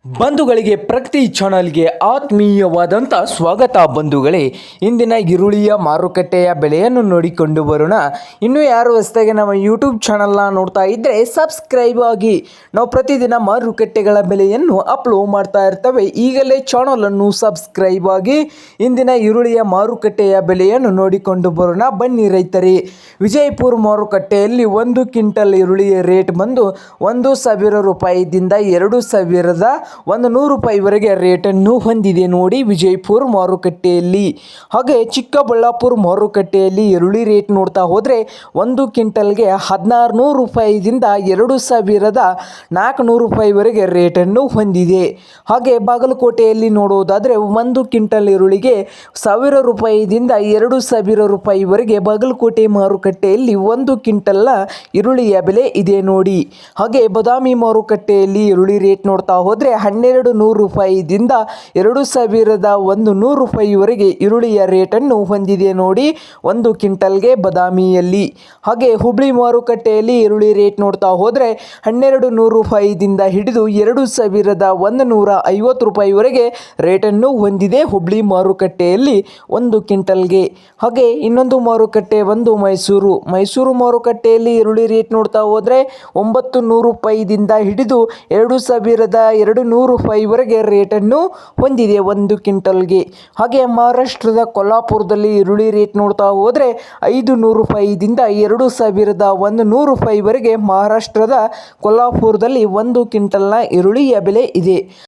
ಬಂಧುಗಳಿಗೆ ಪ್ರಗತಿ ಚಾನಲ್ಗೆ ಆತ್ಮೀಯವಾದಂಥ ಸ್ವಾಗತ. ಬಂಧುಗಳೇ, ಇಂದಿನ ಈರುಳ್ಳಿಯ ಮಾರುಕಟ್ಟೆಯ ಬೆಲೆಯನ್ನು ನೋಡಿಕೊಂಡು ಬರೋಣ. ಇನ್ನೂ ಯಾರು ಹೊಸದಾಗಿ ನಮ್ಮ ಯೂಟ್ಯೂಬ್ ಚಾನಲ್ನ ನೋಡ್ತಾ ಇದ್ದರೆ ಸಬ್ಸ್ಕ್ರೈಬ್ ಆಗಿ. ನಾವು ಪ್ರತಿದಿನ ಮಾರುಕಟ್ಟೆಗಳ ಬೆಲೆಯನ್ನು ಅಪ್ಲೋಡ್ ಮಾಡ್ತಾ ಇರ್ತವೆ. ಈಗಲೇ ಚಾನಲನ್ನು ಸಬ್ಸ್ಕ್ರೈಬ್ ಆಗಿ. ಇಂದಿನ ಈರುಳ್ಳಿಯ ಮಾರುಕಟ್ಟೆಯ ಬೆಲೆಯನ್ನು ನೋಡಿಕೊಂಡು ಬರೋಣ ಬನ್ನಿ ರೈತರೇ. ವಿಜಯಪುರ ಮಾರುಕಟ್ಟೆಯಲ್ಲಿ 1 ಕ್ವಿಂಟಲ್ ಈರುಳ್ಳಿಯ ರೇಟ್ ಬಂದು 1,000 ರೂಪಾಯಿದಿಂದ 2,100 ರೂಪಾಯಿವರೆಗೆ ರೇಟನ್ನು ಹೊಂದಿದೆ ನೋಡಿ ವಿಜಯಪುರ ಮಾರುಕಟ್ಟೆಯಲ್ಲಿ. ಹಾಗೆ ಚಿಕ್ಕಬಳ್ಳಾಪುರ ಮಾರುಕಟ್ಟೆಯಲ್ಲಿ ಈರುಳ್ಳಿ ರೇಟ್ ನೋಡ್ತಾ ಹೋದರೆ 1 ಕ್ವಿಂಟಲ್ಗೆ 1,600 ರೂಪಾಯಿದಿಂದ 2,400 ರೂಪಾಯಿವರೆಗೆ ರೇಟನ್ನು ಹೊಂದಿದೆ. ಹಾಗೆ ಬಾಗಲಕೋಟೆಯಲ್ಲಿ ನೋಡುವುದಾದರೆ 1 ಕ್ವಿಂಟಲ್ ಈರುಳ್ಳಿಗೆ 1,000 ರೂಪಾಯಿದಿಂದ 2,000 ರೂಪಾಯಿವರೆಗೆ ಬಾಗಲಕೋಟೆ ಮಾರುಕಟ್ಟೆಯಲ್ಲಿ 1 ಕ್ವಿಂಟಲ್ನ ಈರುಳ್ಳಿಯ ಬೆಲೆ ಇದೆ ನೋಡಿ. ಹಾಗೆ ಬಾದಾಮಿ ಮಾರುಕಟ್ಟೆಯಲ್ಲಿ ಈರುಳ್ಳಿ ರೇಟ್ ನೋಡ್ತಾ ಹೋದರೆ 1,200 ರೂಪಾಯಿದಿಂದ 2,100 ರೂಪಾಯಿವರೆಗೆ ಈರುಳ್ಳಿಯ ರೇಟನ್ನು ಹೊಂದಿದೆ ನೋಡಿ 1 ಕ್ವಿಂಟಲ್ಗೆ ಬಾದಾಮಿಯಲ್ಲಿ. ಹಾಗೆ ಹುಬ್ಳಿ ಮಾರುಕಟ್ಟೆಯಲ್ಲಿ ಈರುಳ್ಳಿ ರೇಟ್ ನೋಡ್ತಾ ಹೋದರೆ 1,200 ರೂಪಾಯಿದಿಂದ ಹಿಡಿದು 2,150 ರೂಪಾಯಿವರೆಗೆ ರೇಟನ್ನು ಹೊಂದಿದೆ ಹುಬ್ಳಿ ಮಾರುಕಟ್ಟೆಯಲ್ಲಿ 1 ಕ್ವಿಂಟಲ್ಗೆ. ಹಾಗೆ ಇನ್ನೊಂದು ಮಾರುಕಟ್ಟೆ ಒಂದು ಮೈಸೂರು ಮಾರುಕಟ್ಟೆಯಲ್ಲಿ ಈರುಳ್ಳಿ ರೇಟ್ ನೋಡ್ತಾ ಹೋದರೆ 900 ರೂಪಾಯಿದಿಂದ ಹಿಡಿದು 2,200 ರೂಪಾಯಿವರೆಗೆ ರೇಟನ್ನು ಹೊಂದಿದೆ 1 ಕ್ವಿಂಟಲ್ಗೆ. ಹಾಗೆ ಮಹಾರಾಷ್ಟ್ರದ ಕೊಲ್ಹಾಪುರದಲ್ಲಿ ಈರುಳ್ಳಿ ರೇಟ್ ನೋಡ್ತಾ ಹೋದರೆ 500 ರೂಪಾಯಿದಿಂದ 2,100 ರೂಪಾಯಿವರೆಗೆ ಮಹಾರಾಷ್ಟ್ರದ ಕೊಲ್ಹಾಪುರದಲ್ಲಿ 1 ಕ್ವಿಂಟಲ್ನ ಈರುಳ್ಳಿಯ ಬೆಲೆ ಇದೆ.